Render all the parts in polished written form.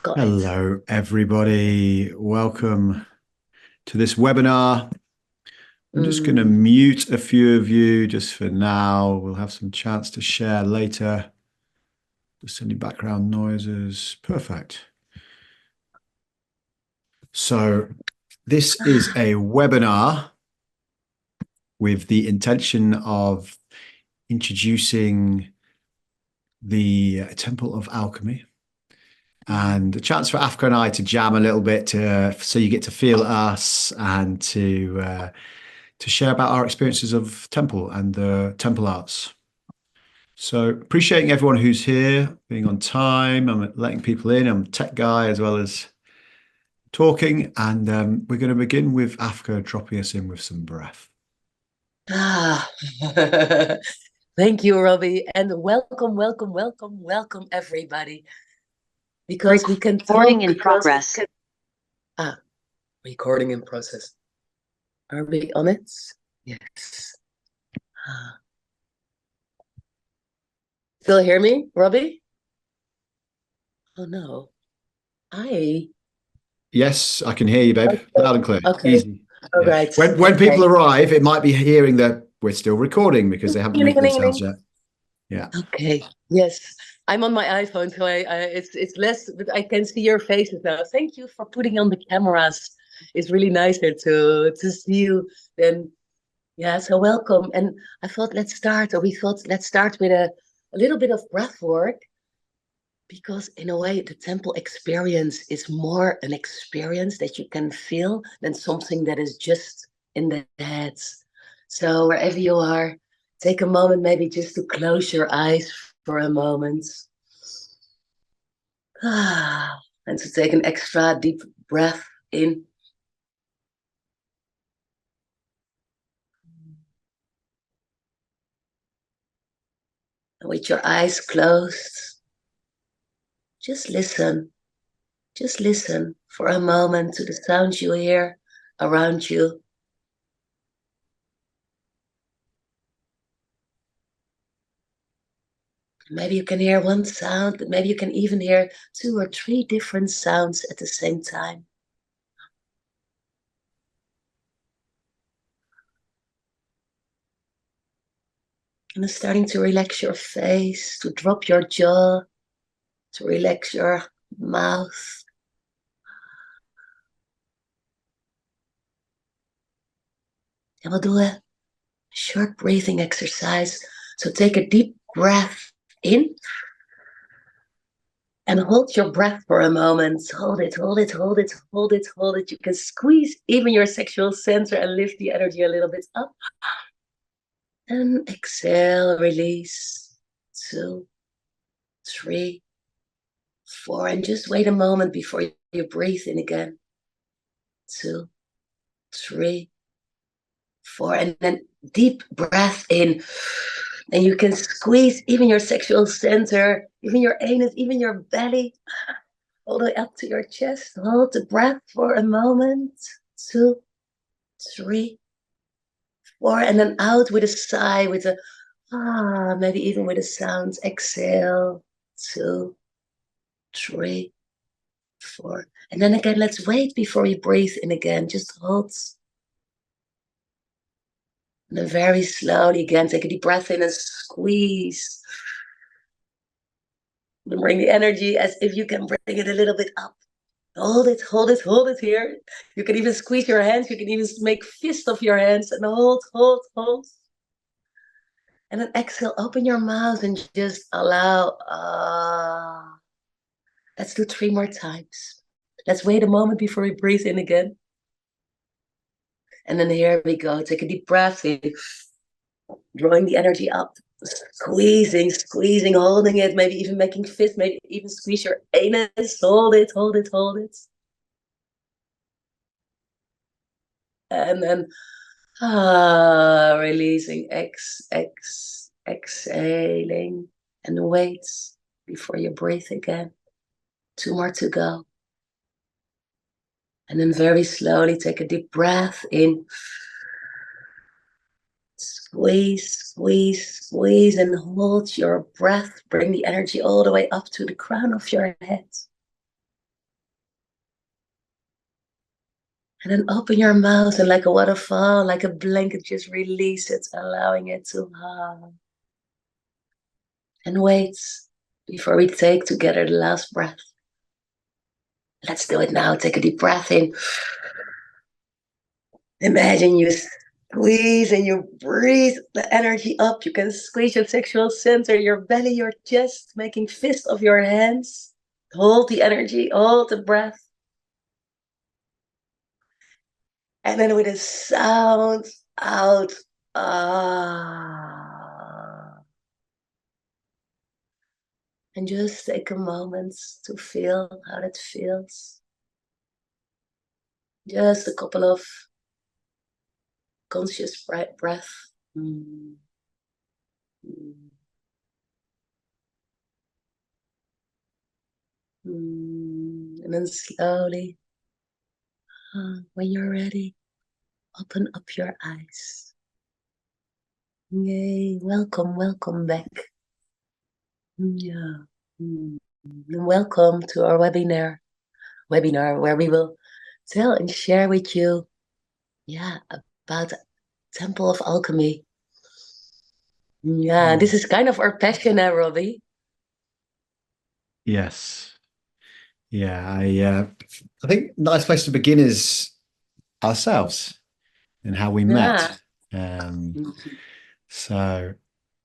Got it. Hello, everybody. Welcome to this webinar. I'm just going to Mm. mute a few of you just for now. We'll have some chance to share later. Just any background noises. Perfect. So this is a webinar with the intention of introducing the Temple of Alchemy and a chance for Afke and I to jam a little bit so you get to feel us and to share about our experiences of temple and the temple arts. So appreciating everyone who's here, being on time. I'm letting people in. I'm a tech guy as well as talking. And we're going to begin with Afka dropping us in with some breath. Ah. Thank you, Robbie, and welcome, welcome, welcome, welcome, everybody. Because we can Recording talk. in progress. Recording in process. Are we on it? Yes. Still hear me, Robbie? Oh no. Yes, I can hear you, babe. Okay. Loud and clear. Okay. Easy. All Yeah. right. When people Okay. arrive, it might be hearing that we're still recording because they haven't muted themselves yet. Yeah. Okay. Yes. I'm on my iPhone, so it's less, but I can see your faces now. Thank you for putting on the cameras. It's really nicer to see you. Then, yeah. So welcome. And I thought we thought let's start with a little bit of breath work, because in a way the temple experience is more an experience that you can feel than something that is just in the head. So wherever you are, take a moment maybe just to close your eyes for a moment. And to take an extra deep breath in. And with your eyes closed, just listen. Just listen for a moment to the sounds you hear around you. Maybe you can hear one sound, but maybe you can even hear 2 or 3 different sounds at the same time. And starting to relax your face, to drop your jaw, to relax your mouth. And we'll do a short breathing exercise. So take a deep breath in and hold your breath for a moment. Hold it, hold it, hold it, hold it, hold it. You can squeeze even your sexual center and lift the energy a little bit up. And exhale, release. 2, 3, 4. And just wait a moment before you breathe in again. 2, 3, 4. And then deep breath in. And you can squeeze even your sexual center, even your anus, even your belly, all the way up to your chest. Hold the breath for a moment. 2, 3, 4. And then out with a sigh, with a maybe even with a sound. Exhale. 2, 3, 4. And then again, let's wait before we breathe in again. Just hold. And then very slowly again, take a deep breath in and squeeze. And bring the energy as if you can bring it a little bit up. Hold it, hold it, hold it here. You can even squeeze your hands. You can even make fist of your hands and hold, hold, hold. And then exhale, open your mouth and just allow. Let's do 3 more times. Let's wait a moment before we breathe in again. And then here we go. Take a deep breath in, drawing the energy up, squeezing, squeezing, holding it, maybe even making fists, maybe even squeeze your anus. Hold it, hold it, hold it. And then releasing, exhaling, and wait before you breathe again. 2 more to go. And then very slowly take a deep breath in. Squeeze, squeeze, squeeze, and hold your breath. Bring the energy all the way up to the crown of your head. And then open your mouth and like a waterfall, like a blanket, just release it, allowing it to and wait before we take together the last breath. Let's do it now. Take a deep breath in. Imagine you squeeze and you breathe the energy up. You can squeeze your sexual center, your belly, your chest, making fist of your hands. Hold the energy, hold the breath. And then with a sound out. Ah. And just take a moment to feel how that feels. Just a couple of conscious breath. Mm. Mm. And then slowly, when you're ready, open up your eyes. Yay, welcome back. Yeah. And welcome to our webinar where we will tell and share with you, about Temple of Alchemy. Yeah, this is kind of our passion, Robbie. Yes. Yeah, I think nice place to begin is ourselves and how we met. So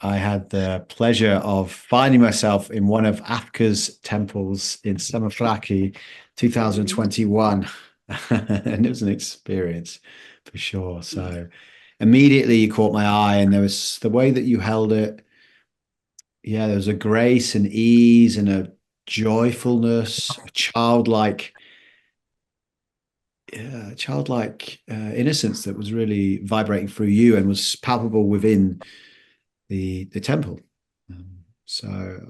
I had the pleasure of finding myself in one of Afke's temples in Samarkand, 2021. And it was an experience for sure. So immediately you caught my eye, and there was the way that you held it. Yeah, there was a grace and ease and a joyfulness, a childlike innocence that was really vibrating through you and was palpable within the temple. So,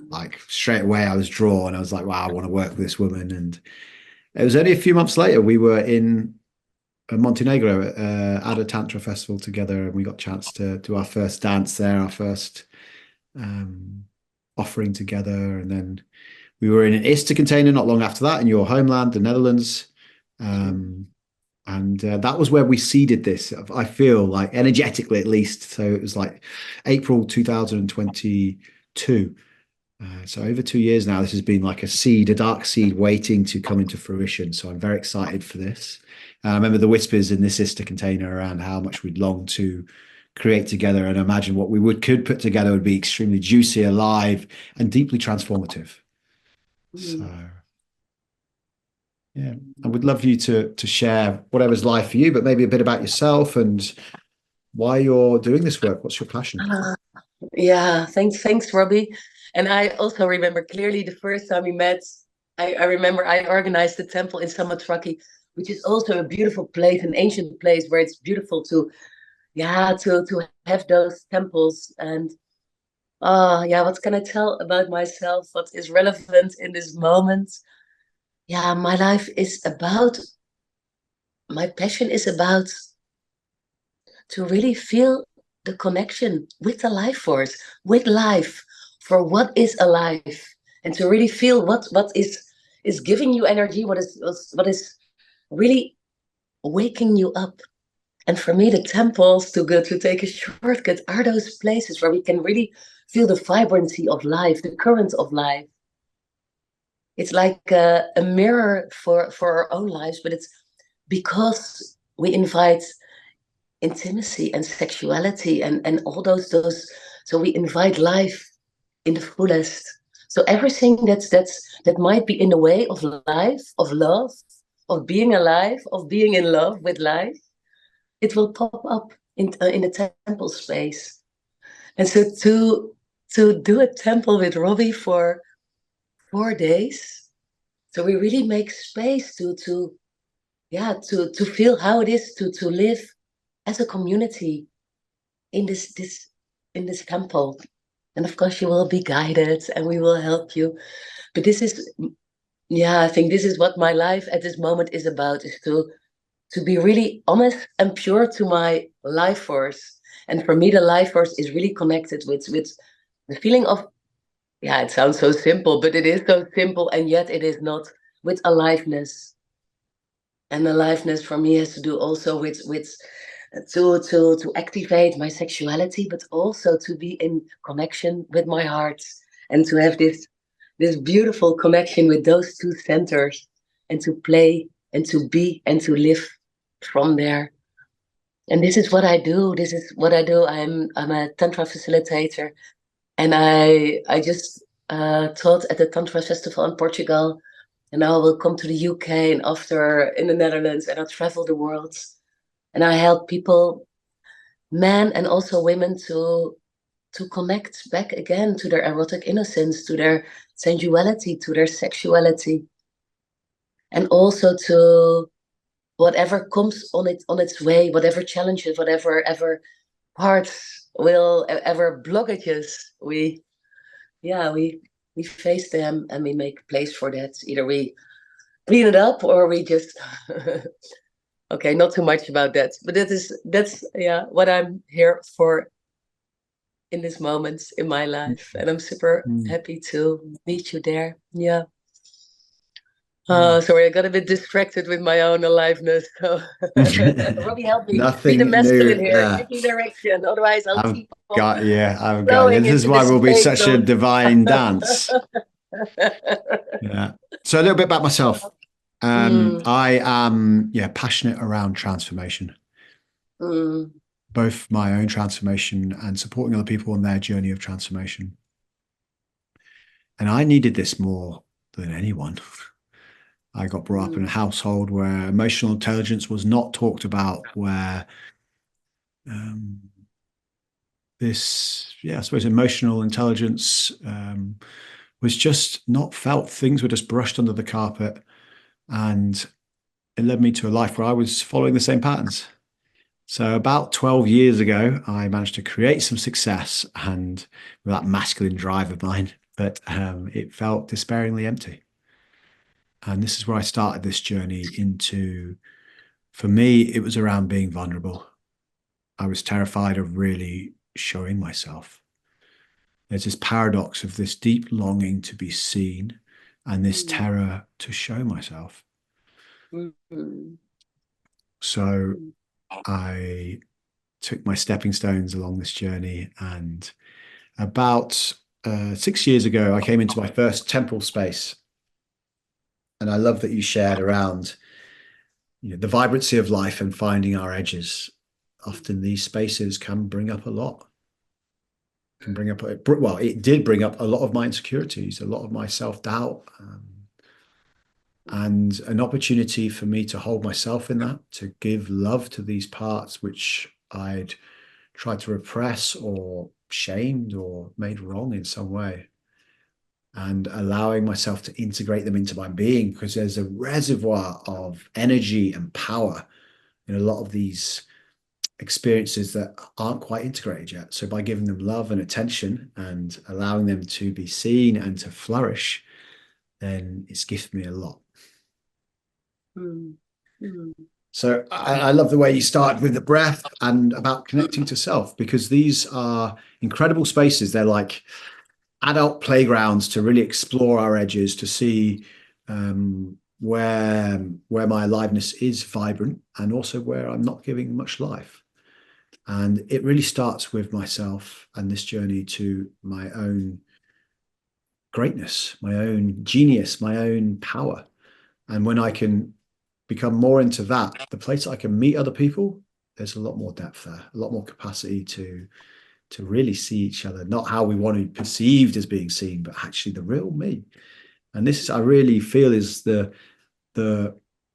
like straight away, I was drawn. I was like, "Wow, I want to work with this woman." And it was only a few months later we were in Montenegro at a tantra festival together, and we got a chance to do our first dance there, our first offering together, and then we were in an ISTA container not long after that in your homeland, the Netherlands. And that was where we seeded this, I feel like, energetically at least. So it was like April 2022. So over 2 years now, this has been like a seed, a dark seed waiting to come into fruition. So I'm very excited for this. I remember the whispers in this ISTA container around how much we'd long to create together, and imagine what we could put together would be extremely juicy, alive, and deeply transformative. So yeah, I would love you to share whatever's life for you, but maybe a bit about yourself and why you're doing this work. What's your passion? Yeah, thanks, Robbie. And I also remember clearly the first time we met. I remember I organized the temple in Samotraki, which is also a beautiful place, an ancient place where it's beautiful to have those temples. And what can I tell about myself? What is relevant in this moment? Yeah, my passion is about to really feel the connection with the life force, with life, for what is alive, and to really feel what is giving you energy, what is really waking you up. And for me, the temples, to take a shortcut, are those places where we can really feel the vibrancy of life, the current of life. It's like a mirror for our own lives, but it's because we invite intimacy and sexuality and all those so we invite life in the fullest. So everything that might be in the way of life, of love, of being alive, of being in love with life, it will pop up in the temple space. And so to do a temple with Robbie for 4 days, so we really make space to feel how it is to live as a community in this temple. And of course you will be guided and we will help you. But this is, I think this is what my life at this moment is about, is to be really honest and pure to my life force. And for me, the life force is really connected with the feeling of, it sounds so simple, but it is so simple, and yet it is not, with aliveness. And aliveness for me has to do also with to activate my sexuality, but also to be in connection with my heart and to have this beautiful connection with those two centers and to play and to be and to live from there. And this is what I do. This is what I do. I'm a tantra facilitator, and I just taught at the Tantra Festival in Portugal, and now I will come to the UK and after in the Netherlands, and I travel the world, and I help people, men and also women, to connect back again to their erotic innocence, to their sensuality, to their sexuality, and also to whatever comes on its way, whatever challenges, whatever ever parts will ever blockages, we face them and we make place for that. Either we clean it up or we just okay, not too much about that, but that's yeah what I'm here for in this moment in my life, and I'm super happy to meet you there. Yeah. Sorry, I got a bit distracted with my own aliveness. So Robbie, help me. Be the Nothing masculine new here. there. Give me direction. Otherwise, I'll I've keep on got you. I've got you. flowing This is into why this we'll be space such a of divine dance. Yeah. So a little bit about myself. I am, passionate around transformation, both my own transformation and supporting other people on their journey of transformation. And I needed this more than anyone. I got brought up in a household where emotional intelligence was not talked about, where I suppose emotional intelligence was just not felt. Things were just brushed under the carpet. And it led me to a life where I was following the same patterns. So about 12 years ago, I managed to create some success and with that masculine drive of mine, but it felt despairingly empty. And this is where I started this journey into, for me, it was around being vulnerable. I was terrified of really showing myself. There's this paradox of this deep longing to be seen and this terror to show myself. So I took my stepping stones along this journey, and about 6 years ago, I came into my first temple space. And I love that you shared around the vibrancy of life and finding our edges. Often these spaces can bring up a lot. Can bring up, well, it did bring up a lot of my insecurities, a lot of my self-doubt, and an opportunity for me to hold myself in that, to give love to these parts which I'd tried to repress or shamed or made wrong in some way, and allowing myself to integrate them into my being, because there's a reservoir of energy and power in a lot of these experiences that aren't quite integrated yet. So by giving them love and attention and allowing them to be seen and to flourish, then it's gifted me a lot. So I love the way you started with the breath and about connecting to self, because these are incredible spaces. They're like adult playgrounds to really explore our edges, to see where my aliveness is vibrant and also where I'm not giving much life. And it really starts with myself and this journey to my own greatness, my own genius, my own power. And when I can become more into that, the place I can meet other people, there's a lot more depth there, a lot more capacity to really see each other, not how we want to be perceived as being seen, but actually the real me. And this is, I really feel, is the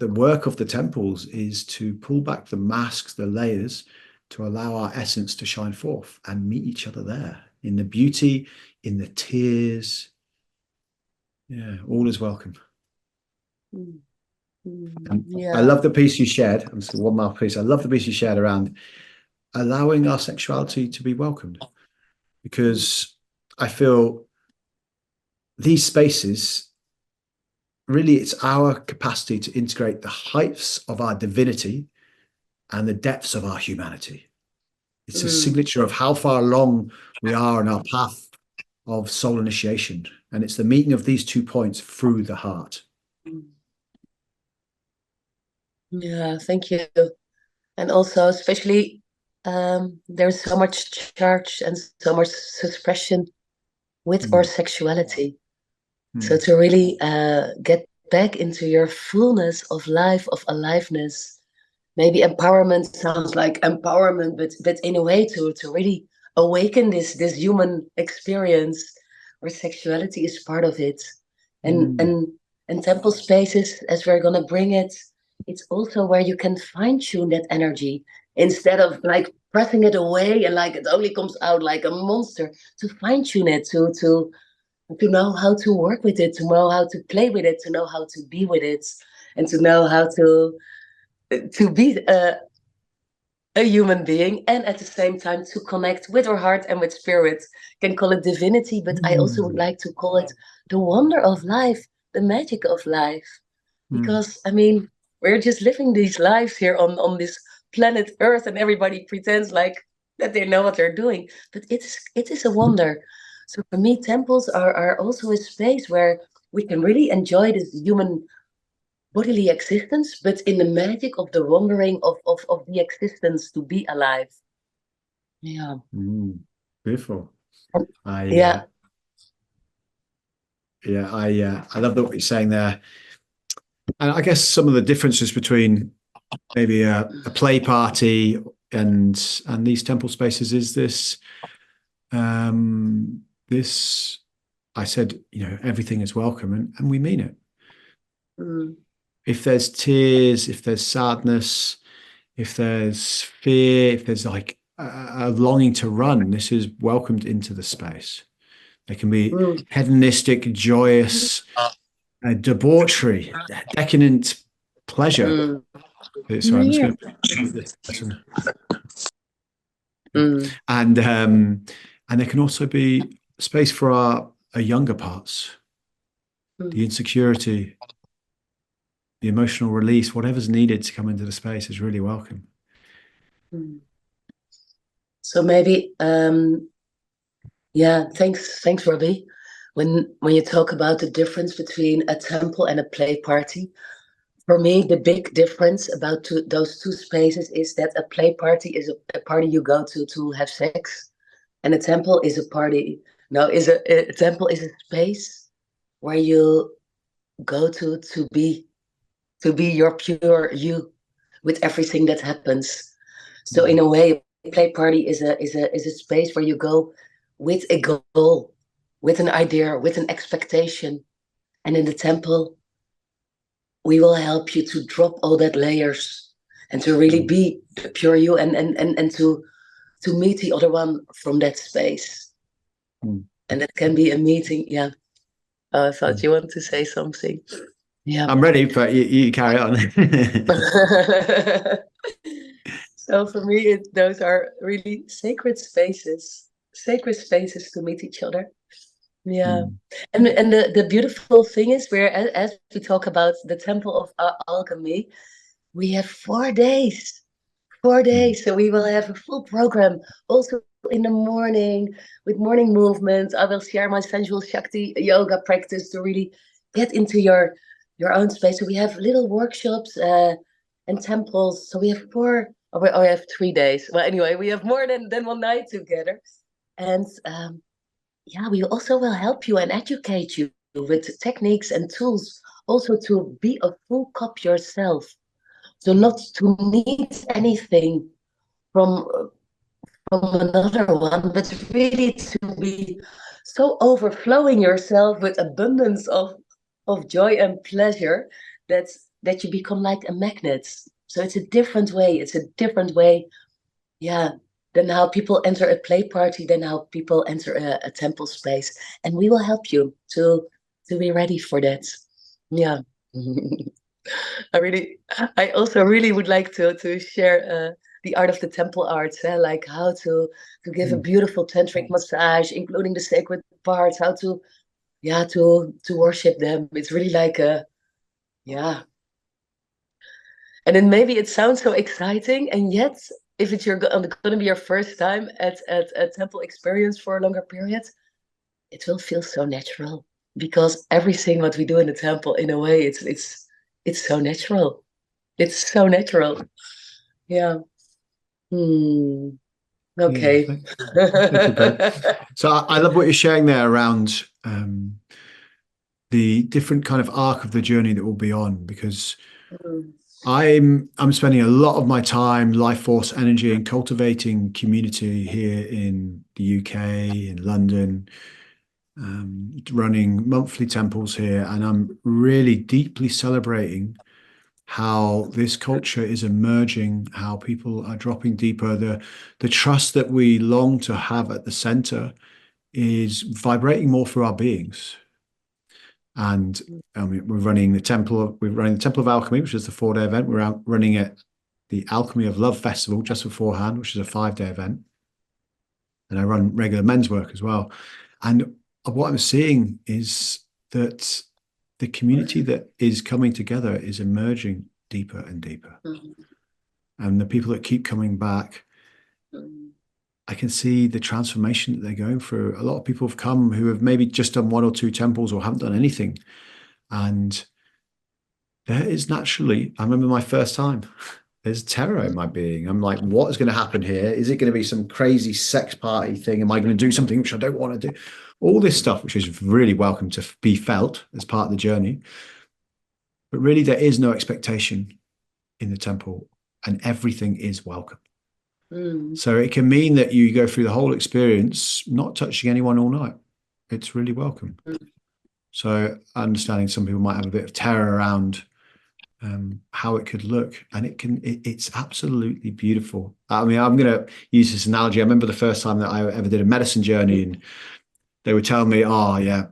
work of the temples, is to pull back the masks, the layers, to allow our essence to shine forth and meet each other there in the beauty, in the tears. Yeah, all is welcome. Yeah. I love the piece you shared. I'm just one more piece. I love the piece you shared around allowing our sexuality to be welcomed, because I feel these spaces, really, it's our capacity to integrate the heights of our divinity and the depths of our humanity. It's a signature of how far along we are in our path of soul initiation. And it's the meeting of these 2 points through the heart. Yeah, thank you. And also, especially, there's so much charge and so much suppression with our Mm. sexuality. So Mm. to really get back into your fullness of life, of aliveness, maybe empowerment sounds like empowerment, but in a way to really awaken this human experience where sexuality is part of it. And Mm. and and temple spaces, as we're gonna bring it, it's also where you can fine-tune that energy instead of like pressing it away and like it only comes out like a monster, to fine-tune it, to know how to work with it, to know how to play with it, to know how to be with it, and to know how to be a human being, and at the same time to connect with our heart and with spirit. Can call it divinity, but I also would Mm. like to call it the wonder of life, the magic of life. Mm. Because I mean, we're just living these lives here on this planet Earth, and everybody pretends like that they know what they're doing, but it is a wonder. So for me, temples are also a space where we can really enjoy this human bodily existence, but in the magic of the wondering of the existence to be alive. Yeah. Mm. Beautiful. I Yeah. yeah, I love what you're saying there. And I guess some of the differences between maybe a play party and these temple spaces is this I said, everything is welcome, and we mean it. Mm, If there's tears, if there's sadness, if there's fear, if there's like a longing to run, this is welcomed into the space. There can be mm, hedonistic, joyous, debauchery, decadent pleasure. mm. Sorry, I'm just Yeah. going to this person. Mm, And there can also be space for our younger parts, the mm, insecurity, the emotional release, whatever's needed to come into the space is really welcome. mm. So maybe, yeah, thanks, Robbie. When you talk about the difference between a temple and a play party, for me, the big difference about those two spaces is that a play party is a party you go to have sex, and a temple is a party. No, a temple is a space where you go to be your pure you with everything that happens. So in Mm. a way, play party is a space where you go with a goal, with an idea, with an expectation. And in the temple, we will help you to drop all that layers and to really Mm. be the pure you, and to meet the other one from that space. Mm. And that can be a meeting. Yeah. Oh, I thought Mm. you wanted to say something. Yeah. I'm ready, but you carry on. So for me, those are really sacred spaces to meet each other. Yeah, Mm. and the beautiful thing is, where as we talk about the temple of alchemy, we have 4 days, four Mm. days. So we will have a full program also in the morning with morning movements. I will share my sensual Shakti yoga practice to really get into your own space. So we have little workshops and temples. So we have we have 3 days. Well, anyway, we have more than one night together. And yeah, we also will help you and educate you with techniques and tools also to be a full cup yourself. So not to need anything from another one, but really to be so overflowing yourself with abundance of joy and pleasure that that you become like a magnet. So it's a different way. It's a different way, yeah, than how people enter a play party, than how people enter a temple space. And we will help you to be ready for that. Yeah. I also really would like to share the art of the temple arts, like how to give a Mm. beautiful tantric massage, including the sacred parts, how to, yeah, to worship them. It's really like a, yeah. And then maybe it sounds so exciting, and yet if it's going to be your first time at a temple experience for a longer period, it will feel so natural, because everything what we do in the temple, in a way, it's so natural. It's so natural. Yeah. Okay. Yeah, thank you, babe. So I love what you're sharing there around the different kind of arc of the journey that we'll be on, because I'm spending a lot of my time, life force, energy, and cultivating community here in the UK, in London, running monthly temples here, and I'm really deeply celebrating how this culture is emerging, how people are dropping deeper. The trust that we long to have at the center is vibrating more through our beings. And we're running the temple. We're running the Temple of Alchemy, which is the 4-day event. We're out running at the Alchemy of Love Festival just beforehand, which is a 5-day event. And I run regular men's work as well. And what I'm seeing is that the community that is coming together is emerging deeper and deeper. And the people that keep coming back, I can see the transformation that they're going through. A lot of people have come who have maybe just done 1 or 2 temples or haven't done anything. And there is naturally, I remember my first time, there's terror in my being. I'm like, what is going to happen here? Is it going to be some crazy sex party thing? Am I going to do something which I don't want to do? All this stuff, which is really welcome to be felt as part of the journey. But really, there is no expectation in the temple, and everything is welcome. So it can mean that you go through the whole experience not touching anyone all night. It's really welcome. So understanding some people might have a bit of terror around how it could look, and it's absolutely beautiful. I mean, I'm going to use this analogy. I remember the first time that I ever did a medicine journey, and they would tell me, oh yeah,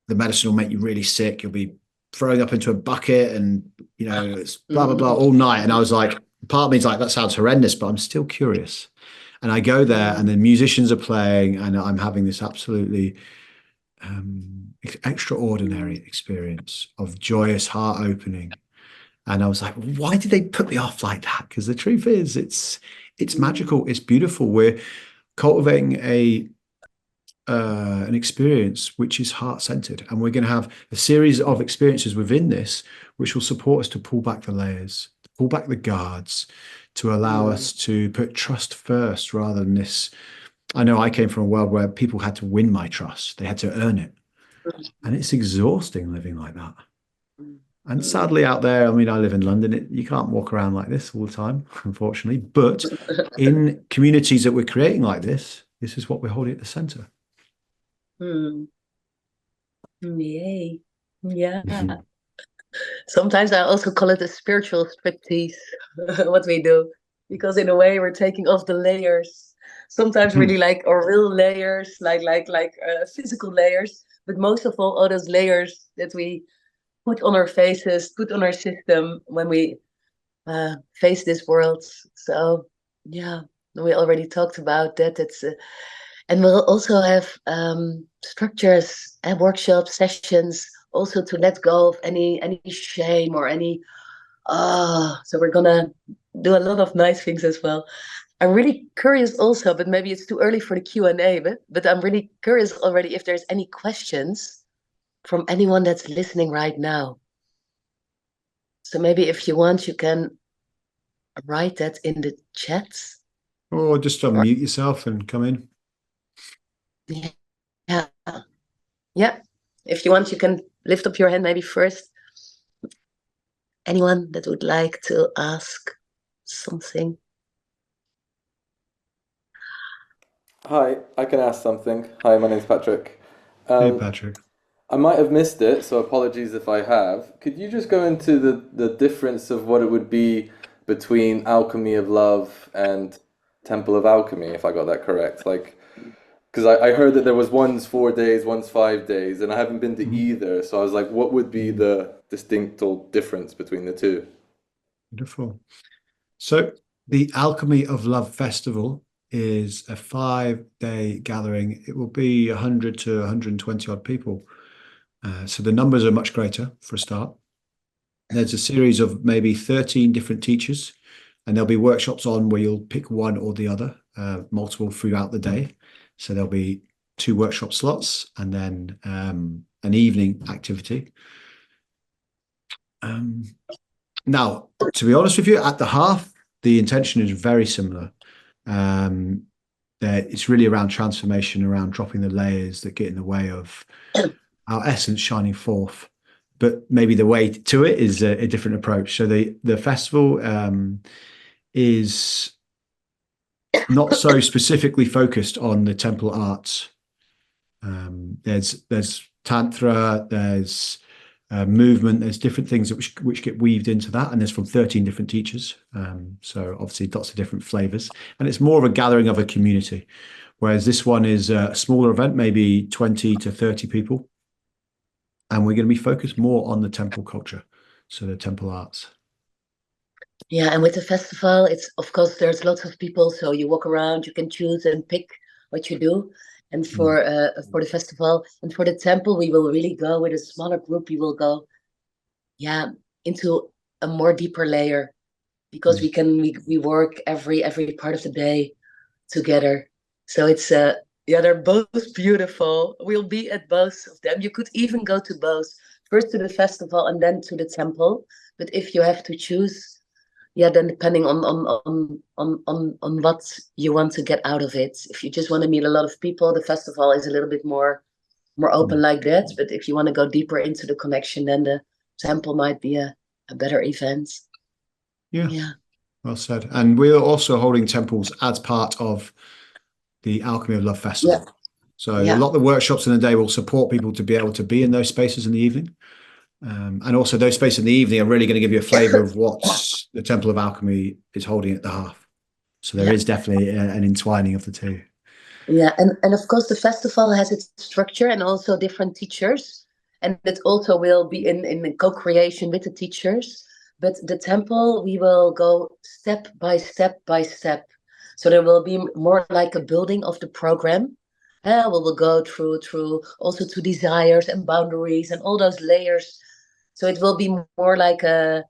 the medicine will make you really sick. You'll be throwing up into a bucket, and it's blah blah blah all night. And I was like, part of me's like, that sounds horrendous, but I'm still curious. And I go there, and the musicians are playing, and I'm having this absolutely extraordinary experience of joyous heart opening. And I was like, why did they put me off like that? Because the truth is, it's magical. It's beautiful. We're cultivating an experience which is heart-centered, and we're going to have a series of experiences within this which will support us to pull back the layers, pull back the guards, to allow us to put trust first rather than this. I know I came from a world where people had to win my trust. They had to earn it. And it's exhausting living like that. And sadly out there, I mean, I live in London, you can't walk around like this all the time, unfortunately. But in communities that we're creating like this is what we're holding at the center. Yay. Yeah. Sometimes I also call it a spiritual striptease, what we do, because in a way we're taking off the layers. Sometimes really like or real layers, like physical layers, but most of all those layers that we put on our faces, put on our system when we face this world. So yeah, we already talked about that. It's and we'll also have structures and workshop sessions also to let go of any shame or any so we're gonna do a lot of nice things as well. I'm really curious also, but maybe it's too early for the Q&A, but I'm really curious already if there's any questions from anyone that's listening right now. So maybe if you want, you can write that in the chats. Or just unmute yourself and come in. Yeah. Yeah. If you want, you can lift up your hand maybe first. Anyone that would like to ask something? Hi, I can ask something. Hi, my name's Patrick. Hey, Patrick. I might have missed it, so apologies if I have. Could you just go into the difference of what it would be between Alchemy of Love and Temple of Alchemy, if I got that correct? Like, because I heard that there was one's 4 days, one's 5 days, and I haven't been to either, so I was like, what would be the distinctive difference between the two? Beautiful. So the Alchemy of Love Festival is a 5-day gathering. It will be 100 to 120 odd people. So the numbers are much greater for a start. There's a series of maybe 13 different teachers, and there'll be workshops on where you'll pick one or the other, multiple throughout the day. So there'll be 2 workshop slots and then an evening activity. Now, to be honest with you, at the half, the intention is very similar. It's really around transformation, around dropping the layers that get in the way of our essence shining forth. But maybe the way to it is a different approach. So the festival is not so specifically focused on the temple arts. There's tantra, there's movement, there's different things which get weaved into that, and there's from 13 different teachers. So obviously lots of different flavors, and it's more of a gathering of a community. Whereas this one is a smaller event, maybe 20 to 30 people. And we're going to be focused more on the temple culture, so the temple arts. Yeah, and with the festival, it's of course there's lots of people, so you walk around, you can choose and pick what you do. And for the festival and for the temple, we will really go with a smaller group. We will go, into a more deeper layer, because we work every part of the day together. So it's they're both beautiful. We'll be at both of them. You could even go to both, first to the festival and then to the temple. But if you have to choose, then depending on what you want to get out of it. If you just want to meet a lot of people, the festival is a little bit more open like that. But if you want to go deeper into the connection, then the temple might be a better event. Yeah. Well said. And we're also holding temples as part of the Alchemy of Love Festival. Yeah. So a lot of the workshops in the day will support people to be able to be in those spaces in the evening. And also those spaces in the evening are really going to give you a flavor of what the Temple of Alchemy is holding at the half. So there is definitely an entwining of the two. Yeah, and of course the festival has its structure and also different teachers. And it also will be in co-creation with the teachers. But the temple, we will go step by step by step. So there will be more like a building of the program. We will go through also to desires and boundaries and all those layers. So it will be more like a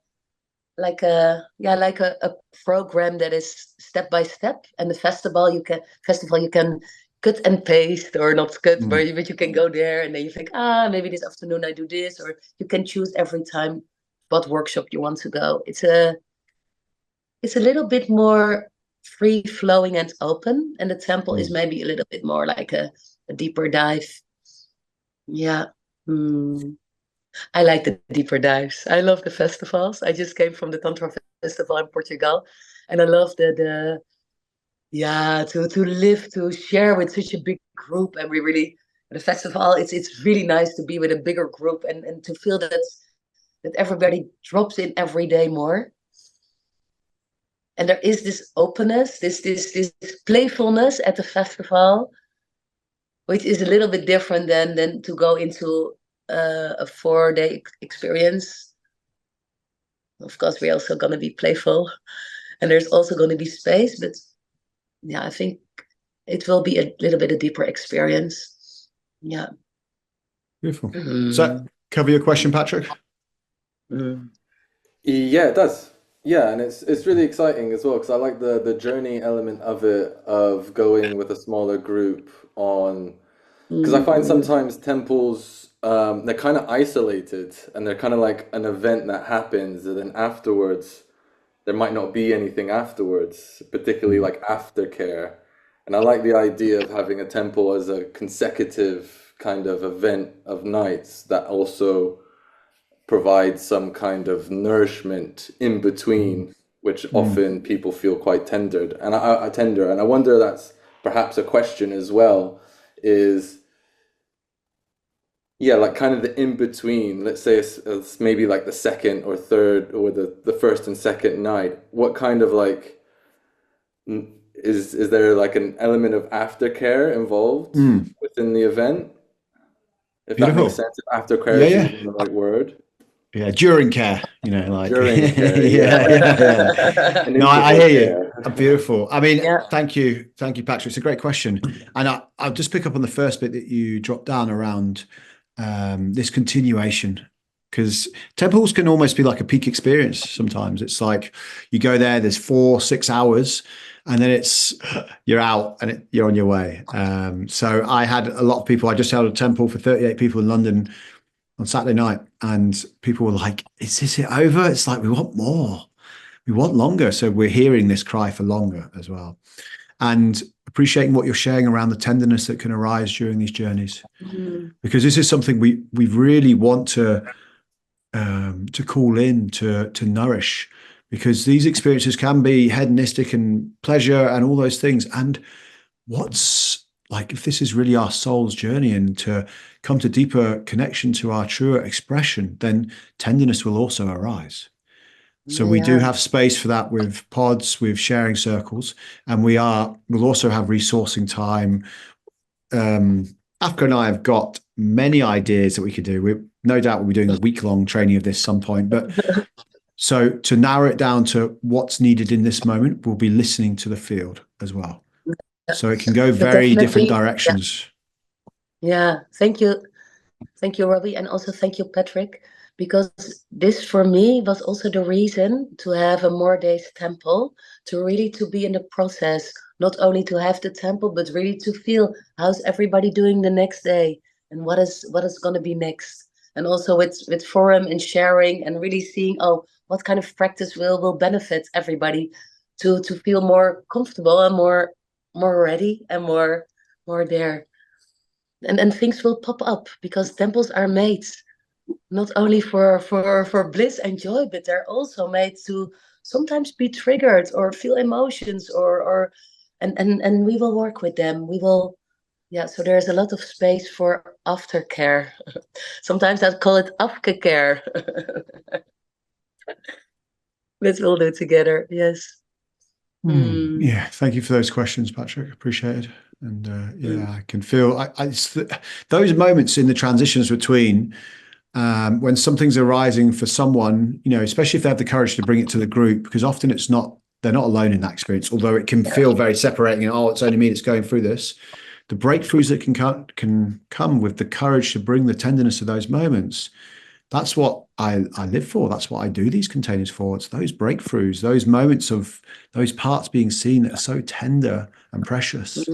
program that is step by step. And the festival you can cut and paste, or not cut, but you can go there and then you think, maybe this afternoon I do this, or you can choose every time what workshop you want to go. It's a little bit more free flowing and open, and the temple is maybe a little bit more like a deeper dive. I like the deeper dives. I love the festivals. I just came from the Tantra Festival in Portugal, and I love to live, to share with such a big group. And the festival, it's really nice to be with a bigger group and to feel that everybody drops in every day more. And there is this openness, this playfulness at the festival, which is a little bit different than to go into a 4-day experience. Of course, we're also going to be playful, and there's also going to be space. But I think it will be a little bit a deeper experience. Yeah. Beautiful. Does that cover your question, Patrick? Yeah, it does. Yeah, and it's really exciting as well, because I like the journey element of it, of going with a smaller group on, because I find sometimes temples, they're kind of isolated, and they're kind of like an event that happens, and then afterwards there might not be anything afterwards, particularly like aftercare. And I like the idea of having a temple as a consecutive kind of event of nights that also provides some kind of nourishment in between, which often people feel quite tendered. And I wonder, that's perhaps a question as well, is like kind of the in between. Let's say it's maybe like the second or third, or the first and second night. What kind of like is there like an element of aftercare involved within the event? If that makes sense, if aftercare is even the right word. Yeah, during care, like during care. Yeah. No, I hear you. Beautiful. I mean, thank you, Patrick. It's a great question, and I'll just pick up on the first bit that you dropped down around this continuation, because temples can almost be like a peak experience. Sometimes it's like you go there, there's 4-6 hours, and then you're out and you're on your way. So I had a lot of people. I just held a temple for 38 people in London on Saturday night, and people were like, is this it over? It's like, we want more. We want longer. So we're hearing this cry for longer as well. And appreciating what you're sharing around the tenderness that can arise during these journeys. Because this is something we really want to call in, to nourish, because these experiences can be hedonistic and pleasure and all those things. And what's like, if this is really our soul's journey and to come to deeper connection to our truer expression, then tenderness will also arise. So we do have space for that with pods, with sharing circles, and we'll also have resourcing time. Afke and I have got many ideas that we could do. We no doubt we'll be doing a week-long training of this some point, but so to narrow it down to what's needed in this moment, we'll be listening to the field as well. So it can go very different directions. Yeah. Thank you, Robbie, and also thank you, Patrick, because this for me was also the reason to have a more days temple, to really to be in the process, not only to have the temple, but really to feel how's everybody doing the next day and what is going to be next. And also with forum and sharing and really seeing, what kind of practice will benefit everybody to feel more comfortable and more ready and more there. And things will pop up, because temples are made not only for bliss and joy, but they're also made to sometimes be triggered or feel emotions and we will work with them. We will, so there's a lot of space for aftercare. Sometimes I'd call it Afke care. Let's all do it together. Yes. Yeah, thank you for those questions, Patrick. Appreciate it. And I can feel those moments in the transitions between when something's arising for someone, especially if they have the courage to bring it to the group, because often they're not alone in that experience, although it can feel very separating and, it's only me that's going through this. The breakthroughs that can come with the courage to bring the tenderness of those moments. That's what I live for. That's what I do these containers for. It's those breakthroughs, those moments of those parts being seen that are so tender and precious.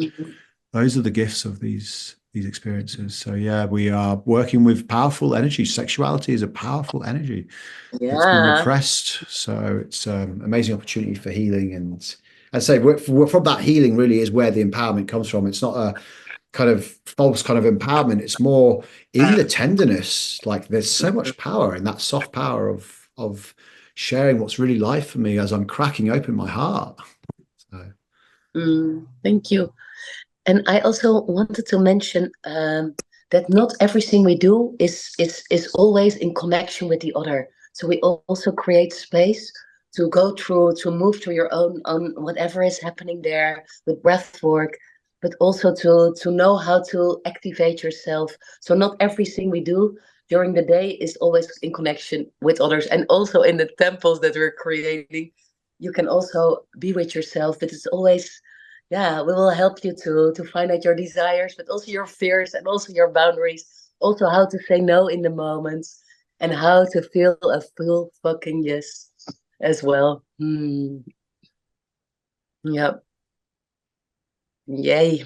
Those are the gifts of these experiences. So we are working with powerful energy. Sexuality is a powerful energy. It's been repressed. So it's an amazing opportunity for healing. And I'd say from that healing really is where the empowerment comes from. It's not a kind of false kind of empowerment. It's more in the tenderness. Like there's so much power in that soft power of sharing what's really life for me as I'm cracking open my heart. So. Thank you. And I also wanted to mention that not everything we do is always in connection with the other. So we also create space to go through, to move through your own whatever is happening there with breath work, but also to know how to activate yourself. So not everything we do during the day is always in connection with others. And also in the temples that we're creating, you can also be with yourself, but it's always, we will help you to find out your desires, but also your fears and also your boundaries, also how to say no in the moments and how to feel a full fucking yes as well. Yep. Yay.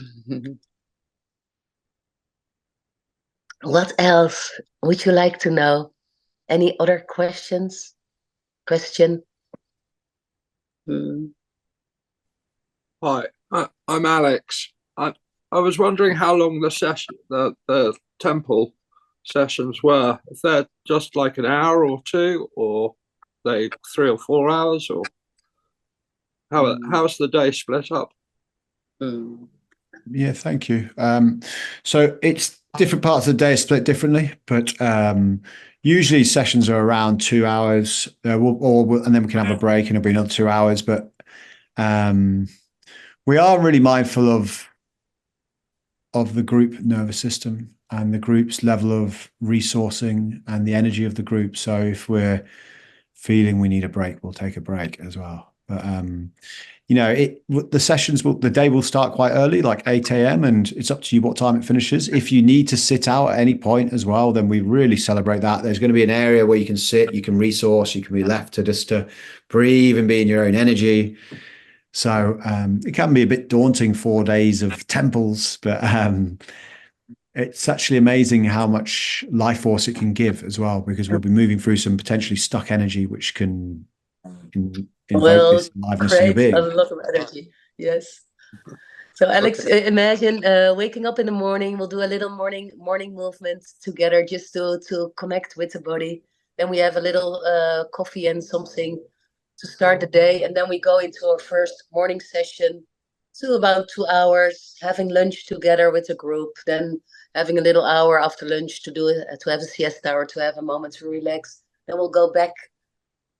What else would you like to know? Any other questions? Hi, I'm Alex. I was wondering how long the temple sessions were. If they're just like an hour or two, or they 3 or 4 hours, or how's the day split up? Yeah, thank you. So it's different parts of the day are split differently, but usually sessions are around 2 hours, and then we can have a break and it'll be another 2 hours. But we are really mindful of the group nervous system and the group's level of resourcing and the energy of the group. So if we're feeling we need a break, we'll take a break as well. But the day will start quite early, like 8 a.m. and it's up to you what time it finishes. If you need to sit out at any point as well, then we really celebrate that. There's going to be an area where you can sit, you can resource, you can be left to breathe and be in your own energy. So it can be a bit daunting 4 days of temples, but it's actually amazing how much life force it can give as well, because we'll be moving through some potentially stuck energy, which can invoke this aliveness in your create a being. lot of energy. Yes. So Alex, imagine waking up in the morning. We'll do a little morning movement together, just to connect with the body. Then we have a little coffee and something to start the day, and then we go into our first morning session to about 2 hours, having lunch together with the group. Then having a little hour after lunch to have a siesta or to have a moment to relax. Then we'll go back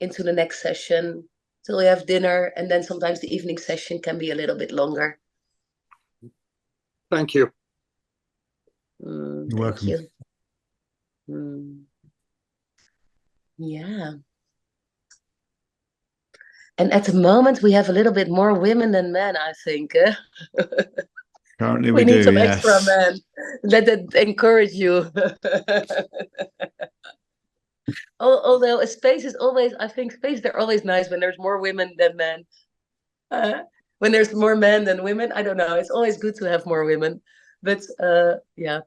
into the next session till we have dinner, and then sometimes the evening session can be a little bit longer. Thank you. You're welcome. Thank you. Yeah. And at the moment, we have a little bit more women than men, I think. Currently, we we need do, some yes. extra men. Let that encourage you. Although a space is always, I think spaces are always nice when there's more women than men. When there's more men than women, I don't know. It's always good to have more women. But yeah.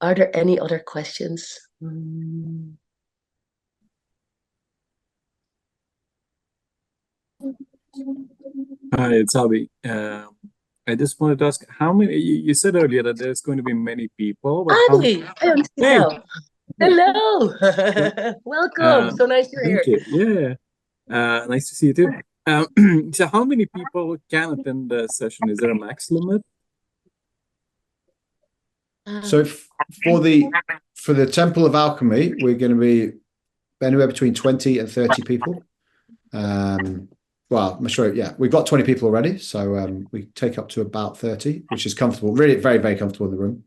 Are there any other questions? Hi, it's Robbie. I just wanted to ask, how many? You said earlier that there's going to be many people, but how? Abby, I don't see Hey, now. Hello. Welcome. So nice you're thank here. you. Yeah, nice to see you too. So how many people can attend the session? Is there a max limit? So for the Temple of Alchemy, we're going to be anywhere between 20 and 30 people. Well, I'm sure, yeah, we've got 20 people already, so we take up to about 30, which is comfortable, really very, very comfortable in the room.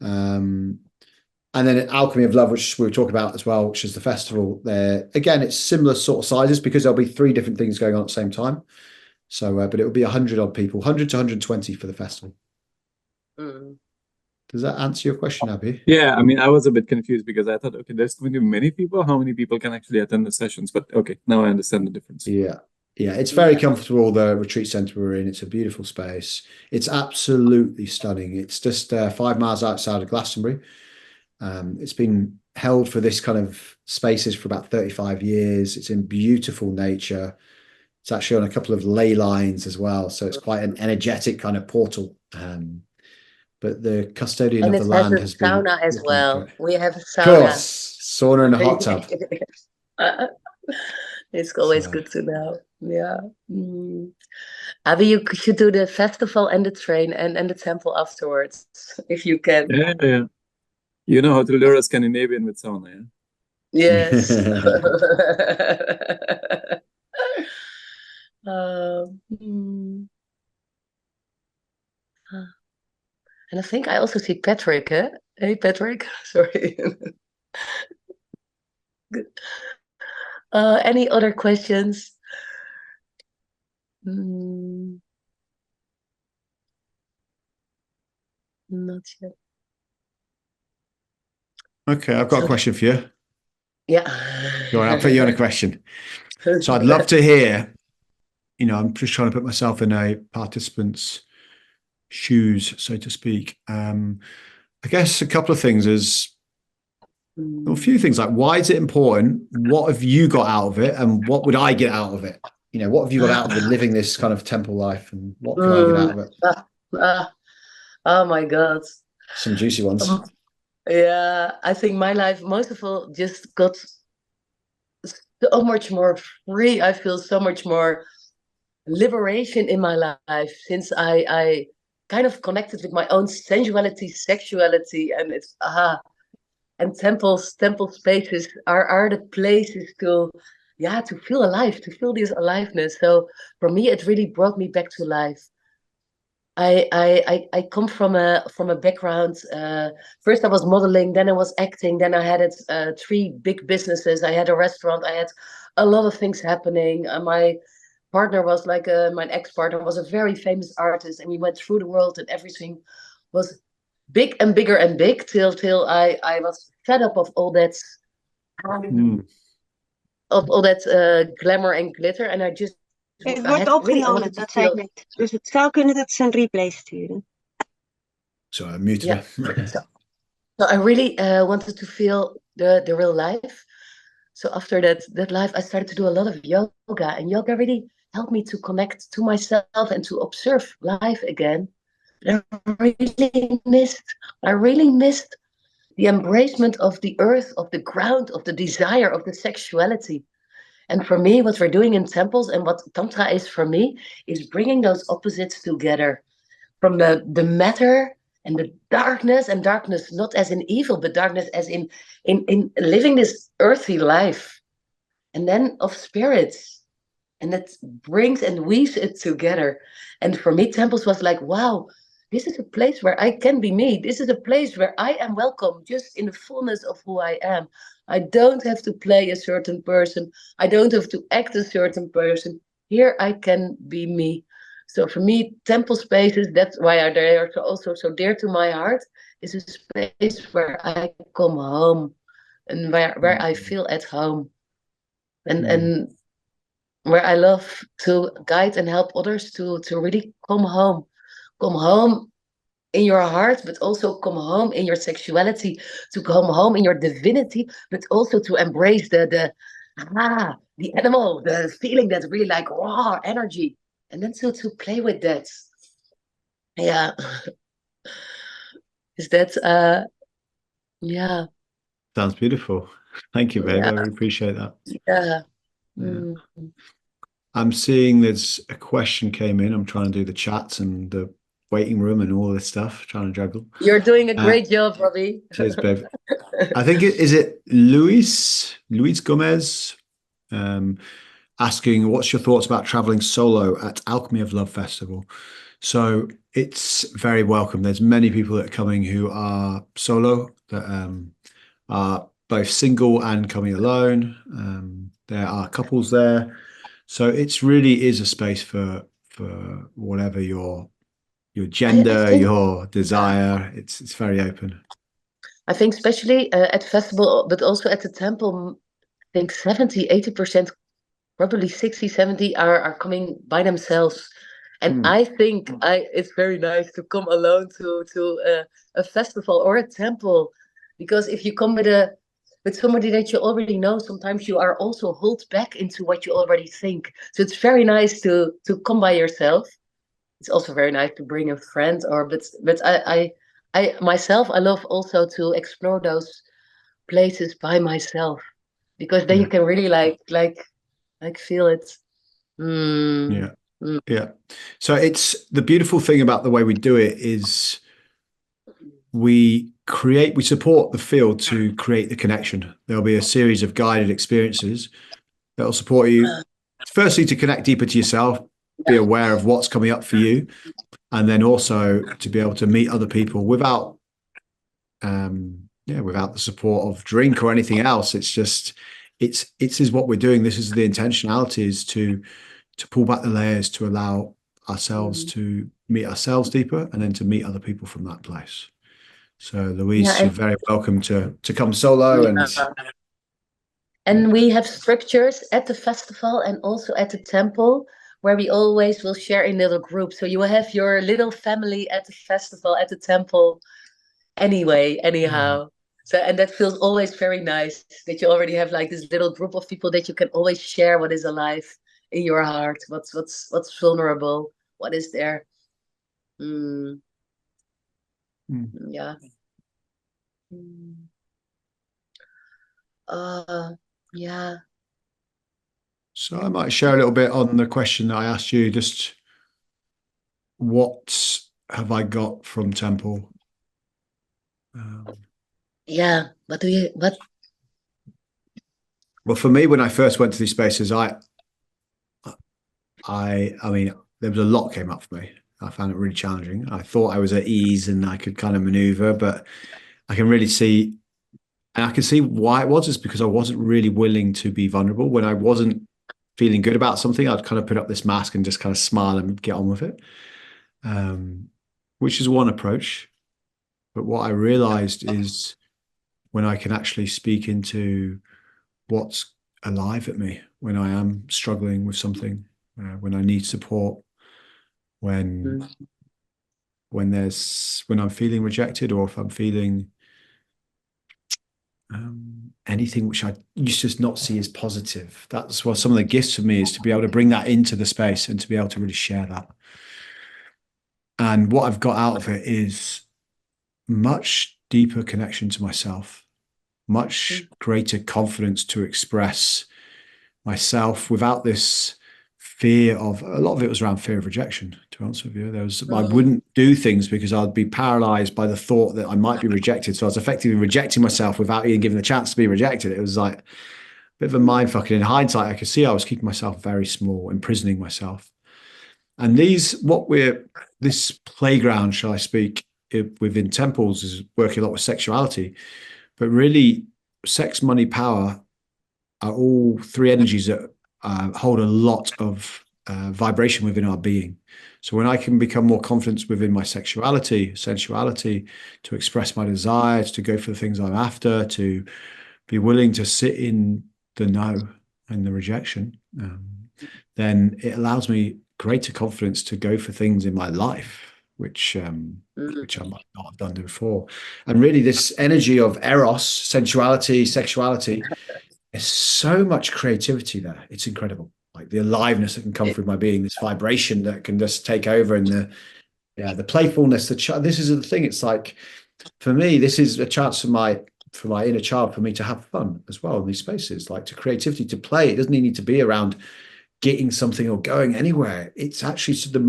And then Alchemy of Love, which we were talking about as well, which is the festival there. Again, it's similar sort of sizes because there'll be 3 different things going on at the same time. So, but it will be 100 odd people, 100 to 120 for the festival. Does that answer your question, Abby? Yeah, I mean, I was a bit confused because I thought, okay, there's going to be many people. How many people can actually attend the sessions? But okay, now I understand the difference. Yeah, it's very comfortable, the retreat center we're in. It's a beautiful space. It's absolutely stunning. It's just 5 miles outside of Glastonbury. It's been held for this kind of spaces for about 35 years. It's in beautiful nature. It's actually on a couple of ley lines as well. So it's quite an energetic kind of portal. But the custodian of the land has been... sauna as well. We have a sauna. Of course, sauna and a hot tub. It's always good to know. Yeah. Abby, you should do the festival and the train and the temple afterwards, if you can. Yeah. You know how to lure a Scandinavian with sauna, yeah? Yes. And I think I also see Patrick, eh? Hey, Patrick. Sorry. Good. Any other questions? Not yet. Okay, I've got a question for you. Yeah. Go on, I'll put you on a question. So I'd love to hear, I'm just trying to put myself in a participant's shoes, so to speak. I guess a couple of things is, a few things like, why is it important? What have you got out of it? And what would I get out of it? What have you got out of it living this kind of temple life? And what can I get out of it? Oh my God. Some juicy ones. Yeah, I think my life, most of all, just got so much more free. I feel so much more liberation in my life since I kind of connected with my own sensuality, sexuality, and it's and temple spaces are the places to feel alive, to feel this aliveness. So for me, it really brought me back to life. I come from a background. First I was modeling, then I was acting, then I had 3 big businesses. I had a restaurant. I had a lot of things happening. My partner was my ex-partner was a very famous artist, and we went through the world, and everything was big and bigger and big till I was fed up of all that glamour and glitter, and I just. Het wordt opgenomen, dat zei ik net. Dus het zou kunnen dat ze een replay sturen. So I muted Yeah. her. So I really wanted to feel the real life. So after that life, I started to do a lot of yoga, and yoga really helped me to connect to myself and to observe life again. And I really missed the embracement of the earth, of the ground, of the desire, of the sexuality. And for me, what we're doing in temples and what Tantra is for me is bringing those opposites together from the matter and the darkness, and darkness not as in evil, but darkness as in living this earthy life, and then of spirits. And that brings and weaves it together. And for me, temples was like, wow, this is a place where I can be me. This is a place where I am welcome just in the fullness of who I am. I don't have to play a certain person. I don't have to act a certain person. Here I can be me. So for me, temple spaces, that's why they are also so dear to my heart, is a space where I come home and where I feel at home. And where I love to guide and help others to really come home in your heart, but also come home in your sexuality, to come home in your divinity, but also to embrace the animal, the feeling that's really like raw energy, and then to play with that. Yeah, is that yeah, Sounds beautiful. Thank you, babe. I yeah, really appreciate that. yeah. Yeah. Mm. I'm seeing there's a question came in. I'm trying to do the chats and the waiting room and all this stuff, trying to juggle. You're doing a great job, Robbie. Cheers, babe. I think is it Luis Gomez, asking, what's your thoughts about traveling solo at Alchemy of Love Festival? So it's very welcome. There's many people that are coming who are solo, that are both single and coming alone. There are couples there. So it's really is a space for whatever your I gender, think your desire. It's very open. I think especially at festival, but also at the temple, I think 70-80%, probably 60-70 are coming by themselves. And I think it's very nice to come alone to a festival or a temple, because if you come with somebody that you already know, sometimes you are also held back into what you already think. So it's very nice to come by yourself. It's also very nice to bring a friend, but I myself, I love also to explore those places by myself, because then you Yeah. can really like feel it. Mm, Yeah. mm. Yeah. So it's the beautiful thing about the way we do it is we support the field to create the connection. There'll be a series of guided experiences that'll support you, firstly, to connect deeper to yourself, be aware of what's coming up for you, and then also to be able to meet other people without without the support of drink or anything else. It's just it's is what we're doing. This is the intentionality, is to pull back the layers, to allow ourselves to meet ourselves deeper, and then to meet other people from that place. So Louise, Yeah, you're very welcome to come solo, and and we have structures at the festival and also at the temple where we always will share in little groups. So you will have your little family at the festival, at the temple, anyhow. So, and that feels always very nice that you already have like this little group of people that you can always share what is alive in your heart, what's vulnerable, what is there. Mm, yeah. Mm. Yeah. So I might share a little bit on the question that I asked you. Just what have I got from Temple? Yeah. What? Well, for me, when I first went to these spaces, I mean, there was a lot came up for me. I found it really challenging. I thought I was at ease and I could kind of maneuver, but I can really see, and I can see why it was. It's because I wasn't really willing to be vulnerable. When I wasn't feeling good about something, I'd kind of put up this mask and just kind of smile and get on with it, which is one approach. But what I realized is when I can actually speak into what's alive at me, when I am struggling with something, when I need support, when when I'm feeling rejected, or if I'm feeling anything which I used to not see as positive. That's what some of the gifts for me is, to be able to bring that into the space and to be able to really share that. And what I've got out of it is much deeper connection to myself, much greater confidence to express myself without this fear of, a lot of it was around fear of rejection, to be honest with you. I wouldn't do things because I'd be paralyzed by the thought that I might be rejected. So I was effectively rejecting myself without even giving the chance to be rejected. It was like a bit of a mind fucking. In hindsight, I could see I was keeping myself very small, imprisoning myself. And this playground, shall I speak, within temples, is working a lot with sexuality, but really sex, money, power are all three energies that hold a lot of vibration within our being. So when I can become more confident within my sexuality, sensuality, to express my desires, to go for the things I'm after, to be willing to sit in the no and the rejection, then it allows me greater confidence to go for things in my life, which I might not have done before. And really, this energy of eros, sensuality, sexuality, there's so much creativity there. It's incredible. Like the aliveness that can come through my being, this vibration that can just take over, and the playfulness. This is the thing. It's like, for me, this is a chance for my inner child, for me to have fun as well in these spaces, like to creativity, to play. It doesn't need to be around getting something or going anywhere. It's actually some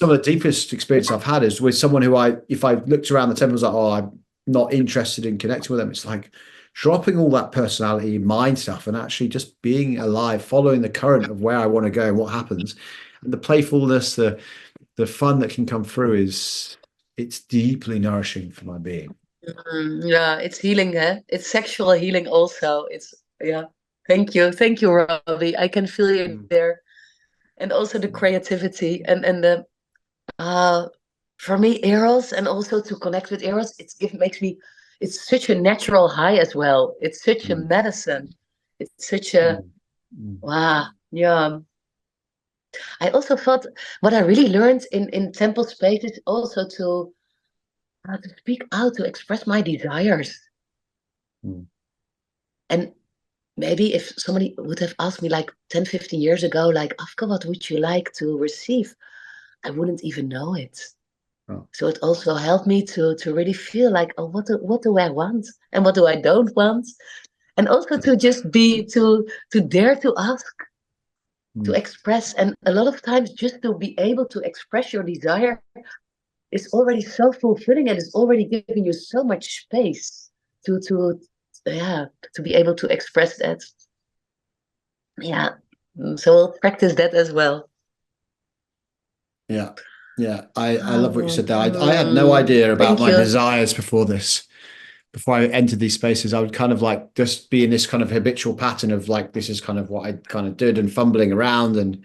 of the deepest experience I've had is with someone who if I looked around the temple, I was like, oh, I'm not interested in connecting with them. It's like dropping all that personality, mind stuff, and actually just being alive, following the current of where I want to go and what happens. And the playfulness, the fun that can come through it's deeply nourishing for my being. Yeah, it's healing, it's sexual healing also. Thank you, Robbie. I can feel you there. And also the creativity and the for me, eros, and also to connect with eros, it's such a natural high as well. It's such a medicine. It's such a wow. Yeah. I also thought what I really learned in temple space is also to speak out, to express my desires. And maybe if somebody would have asked me like 10, 15 years ago, like, Afke, what would you like to receive? I wouldn't even know it. Oh. So it also helped me to really feel like, oh, what do I want? And what do I don't want? And also to just to dare to ask, to express. And a lot of times just to be able to express your desire is already so fulfilling, and it's already giving you so much space to be able to express that. Yeah. So we'll practice that as well. Yeah. I love what you said there. I had no idea about my desires before this. Before I entered these spaces, I would kind of like just be in this kind of habitual pattern of like, this is kind of what I kind of did, and fumbling around. And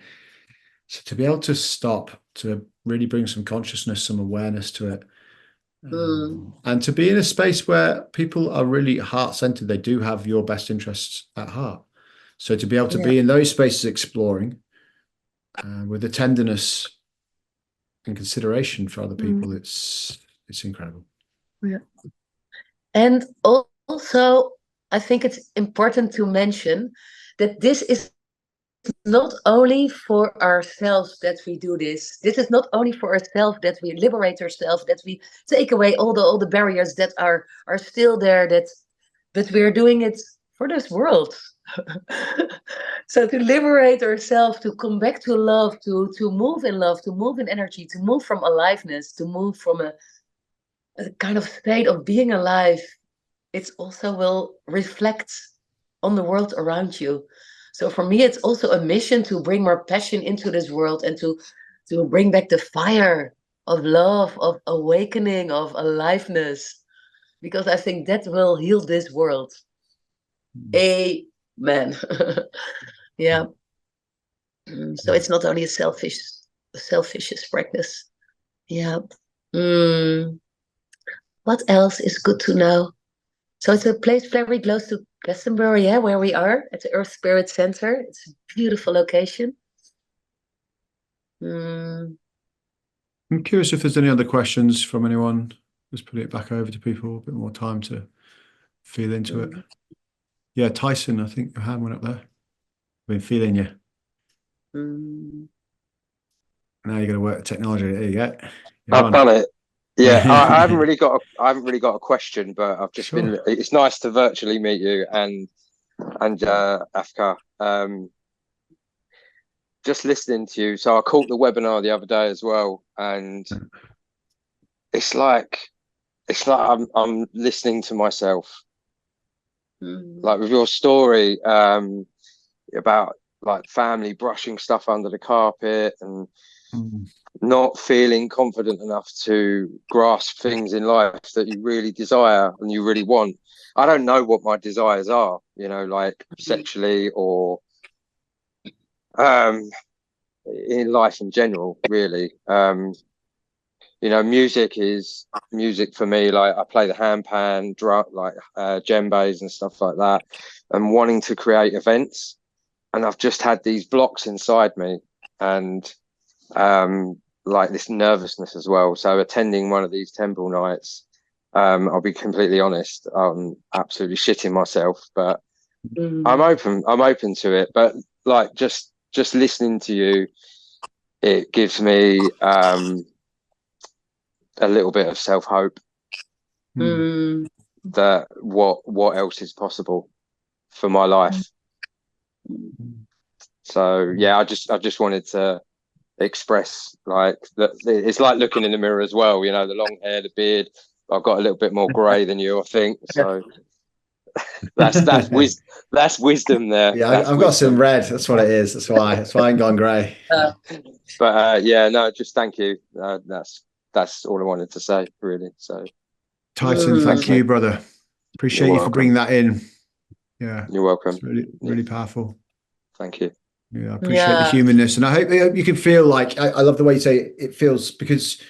so to be able to stop, to really bring some consciousness, some awareness to it, and to be in a space where people are really heart-centered, they do have your best interests at heart. So to be able to be in those spaces exploring with the tenderness and consideration for other people, it's incredible. Yeah. And also, I think it's important to mention that this is not only for ourselves that we do this. This is not only for ourselves that we liberate ourselves, that we take away all the barriers that are still there, but we're doing it for this world. So to liberate ourselves, to come back to love, to move in love, to move in energy, to move from aliveness, to move from a kind of state of being alive, it also will reflect on the world around you. So for me, it's also a mission to bring more passion into this world, and to bring back the fire of love, of awakening, of aliveness, because I think that will heal this world. Amen. Yeah. So it's not only a selfish practice. Yeah. What else is good to know? So it's a place very close to Glastonbury, where we are at the Earth Spirit Center. It's a beautiful location. I'm curious if there's any other questions from anyone. Just putting it back over to people, a bit more time to feel into it. Yeah, Tyson, I think your hand went up there. I've been feeling you. Now you're going to work the technology. There you go. I've done it. Yeah, I haven't really got a question, but I've just been. It's nice to virtually meet you and Afke. Just listening to you. So I caught the webinar the other day as well, and it's like I'm listening to myself. Like with your story about like family brushing stuff under the carpet and not feeling confident enough to grasp things in life that you really desire and you really want. I don't know what my desires are, you know, like sexually or in life in general, really. You know, music is music for me. Like I play the handpan, drum, like djembes and stuff like that, and wanting to create events. And I've just had these blocks inside me, and like this nervousness as well. So attending one of these temple nights, I'll be completely honest, I'm absolutely shitting myself, but I'm open to it. But like just listening to you, it gives me a little bit of self-hope that what else is possible for my life. So yeah, I just wanted to express like that. It's like looking in the mirror as well, you know, the long hair, the beard. I've got a little bit more grey than you, I think. So that's wisdom there. Yeah, I've got some red. That's what it is. That's why I ain't gone grey. But yeah, no, just thank you. That's all I wanted to say, really. So Tyson, thank you, brother. Appreciate you for bringing that in. Yeah, you're welcome. It's really powerful. Thank you. Yeah, I appreciate the humanness, and I hope you can feel like I love the way you say it feels, because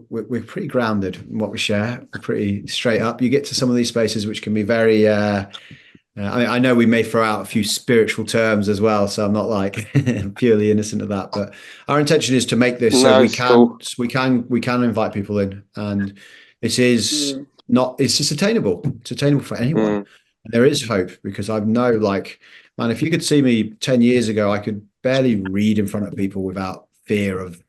we're pretty grounded in what we share. We're pretty straight up. You get to some of these spaces which can be very. I know we may throw out a few spiritual terms as well, so I'm not like purely innocent of that. But our intention is to make this so we can invite people in, and this is it's just attainable. It's attainable for anyone. And there is hope, because I know, like, man, if you could see me 10 years ago, I could barely read in front of people without fear of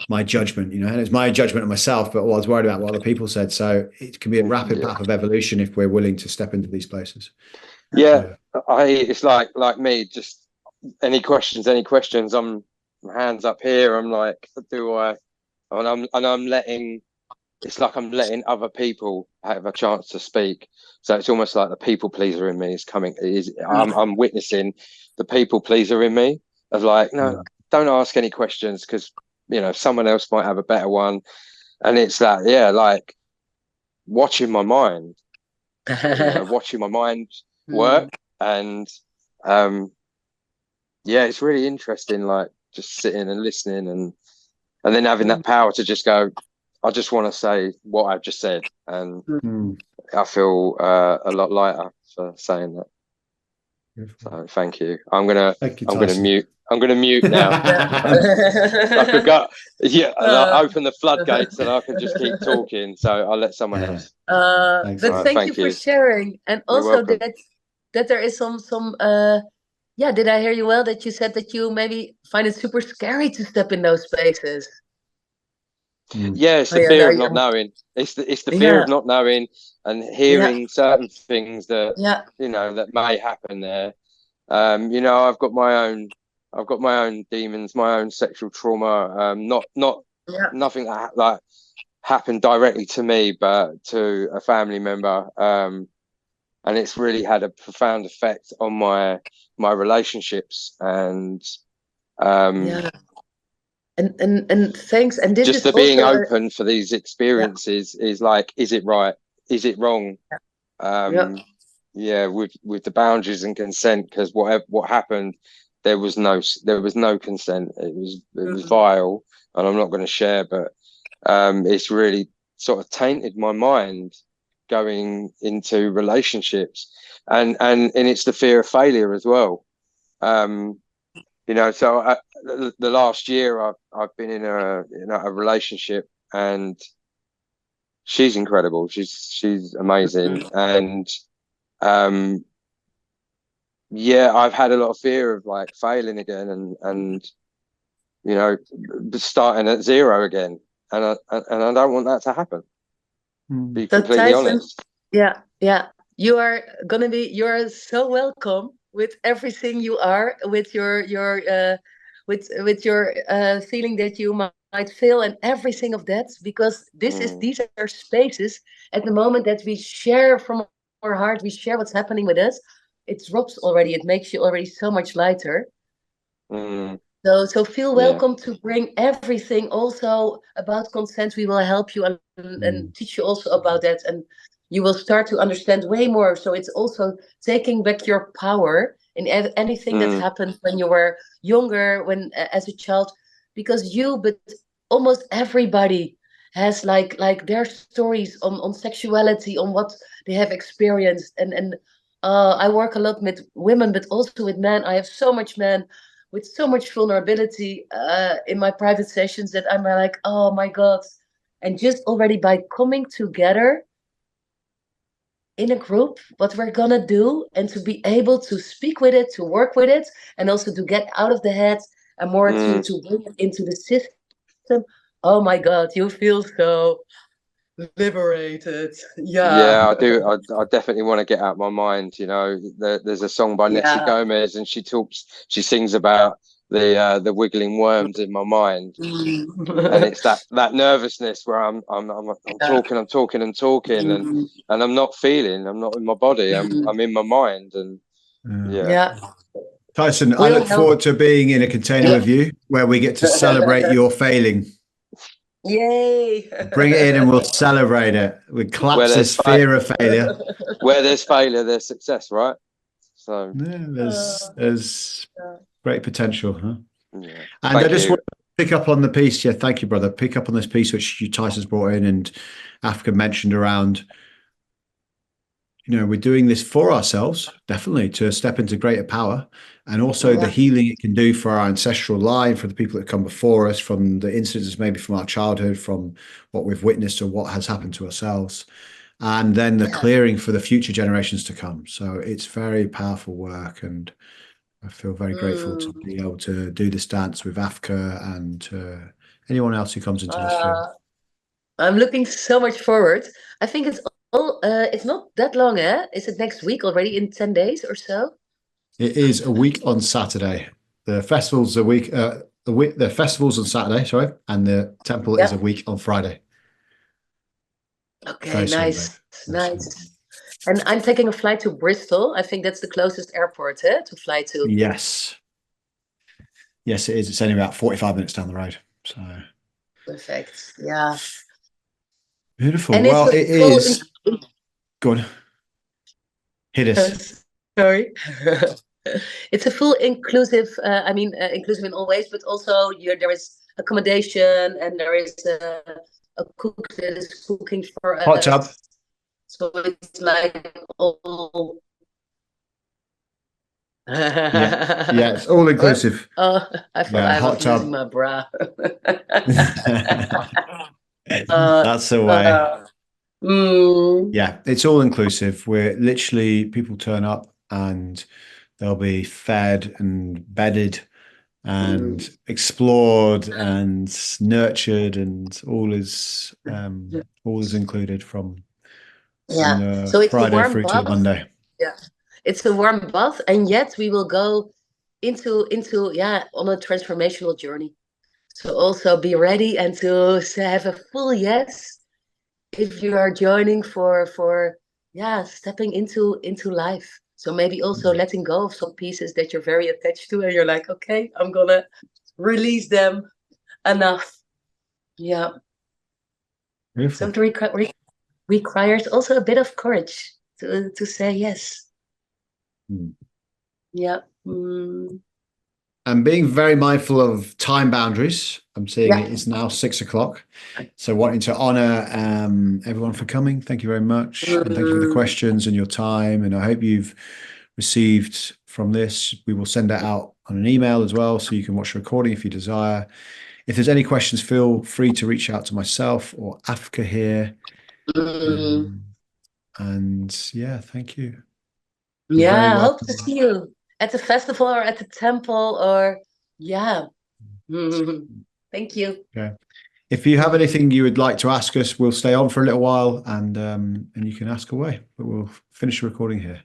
my judgment, you know, and it's my judgment of myself, but I was worried about what other people said. So it can be a rapid path of evolution if we're willing to step into these places. Yeah, it's like me, just any questions, I'm hands up here. I'm like, I'm letting, it's like I'm letting other people have a chance to speak. So it's almost like the people pleaser in me is coming. I'm witnessing the people pleaser in me of like, no, don't ask any questions, because, you know, someone else might have a better one. And it's that, yeah, like watching my mind, work. And yeah, it's really interesting, like just sitting and listening and then having that power to just go, I just want to say what I've just said, and I feel a lot lighter for saying that. So thank you. I'm gonna mute now. I could go, open the floodgates and I can just keep talking. So I'll let someone else. But thank you for sharing, and also that there is some did I hear you well, that you said that you maybe find it super scary to step in those spaces? Yeah, it's the fear of not knowing. It's the fear of not knowing and hearing certain things that you know that may happen there. You know, I've got my own demons, my own sexual trauma. Nothing that like happened directly to me, but to a family member. And it's really had a profound effect on my relationships and and thanks. And this just is being open for these experiences is like, is it right? Is it wrong? Yeah, with the boundaries and consent, because what happened, there was no consent. It was vile, and I'm not going to share, but it's really sort of tainted my mind going into relationships, and it's the fear of failure as well. You you know, so the last year I've been in a relationship, and she's incredible. She's amazing, and yeah, I've had a lot of fear of like failing again, and you know, starting at zero again, and I don't want that to happen. Be So completely Tyson, honest. yeah, you are so welcome with everything you are, with your with your feeling that you might fail and everything of that, because these are spaces at the moment that we share from our heart, we share what's happening with us. It drops already, it makes you already so much lighter. So feel welcome to bring everything also about consent. We will help you and teach you also about that, and you will start to understand way more. So it's also taking back your power in anything that happened when you were younger, when as a child, because but almost everybody has like their stories on sexuality, on what they have experienced, and I work a lot with women, but also with men. I have so much men with so much vulnerability in my private sessions that I'm like, oh my God. And just already by coming together in a group, what we're gonna do, and to be able to speak with it, to work with it, and also to get out of the head and more to bring it into the system. Oh my God, you feel so liberated. Yeah, I do. I definitely want to get out my mind. You know, there's a song by Nessie Gomez, and she sings about the wiggling worms in my mind, and it's that nervousness where I'm talking, and I'm not feeling. I'm not in my body. I'm in my mind, and yeah. Tyson, I look forward to being in a container with you where we get to celebrate your failing. Yay! Bring it in and we'll celebrate it. We collapse this fear of failure. Where there's failure, there's success, right? So there's great potential, huh? Yeah. And I just want to pick up on the piece. Yeah, thank you, brother. Pick up on this piece which Tyson's brought in and Afke mentioned around. You know, we're doing this for ourselves, definitely, to step into greater power, and also the healing it can do for our ancestral line, for the people that come before us, from the incidents maybe from our childhood, from what we've witnessed or what has happened to ourselves, and then the clearing for the future generations to come. So it's very powerful work, and I feel very grateful to be able to do this dance with Afke and anyone else who comes into this field. I'm looking so much forward. I think it's not that long, eh? Is it next week already, in 10 days or so? It is a week on Saturday. The festival's the festival's on Saturday, sorry, and the temple is a week on Friday. Okay, very nice. Nice. And I'm taking a flight to Bristol. I think that's the closest airport to fly to. Yes, it is. It's only about 45 minutes down the road. So perfect. Yeah. Beautiful. And well, it is. Go on. Hit us. Sorry. It's a full inclusive. Inclusive in all ways, but also there is accommodation, and there is a cook that is cooking for us. Hot tub. So it's like all. Yeah, it's all inclusive. Oh, I thought I was tub. losing my bra. That's the way. Yeah, it's all inclusive. We're literally, people turn up and they'll be fed and bedded and explored and nurtured, and all is included from so it's Friday through to Monday. Yeah, it's a warm bath, and yet we will go into on a transformational journey. So also be ready and to have a full yes if you are joining for stepping into life. So maybe also letting go of some pieces that you're very attached to, and you're like, okay, I'm gonna release them. Enough. Yeah. Beautiful. So it requires also a bit of courage to say yes. Yeah. And being very mindful of time boundaries. I'm seeing it is now 6 o'clock. So wanting to honor everyone for coming. Thank you very much. And thank you for the questions and your time. And I hope you've received from this, we will send it out on an email as well, so you can watch the recording if you desire. If there's any questions, feel free to reach out to myself or Afke here. And yeah, thank you. You're very Yeah, I hope welcome. to see you at the festival or at the temple or yeah. Thank you. Okay. If you have anything you would like to ask us, we'll stay on for a little while and you can ask away. But we'll finish the recording here.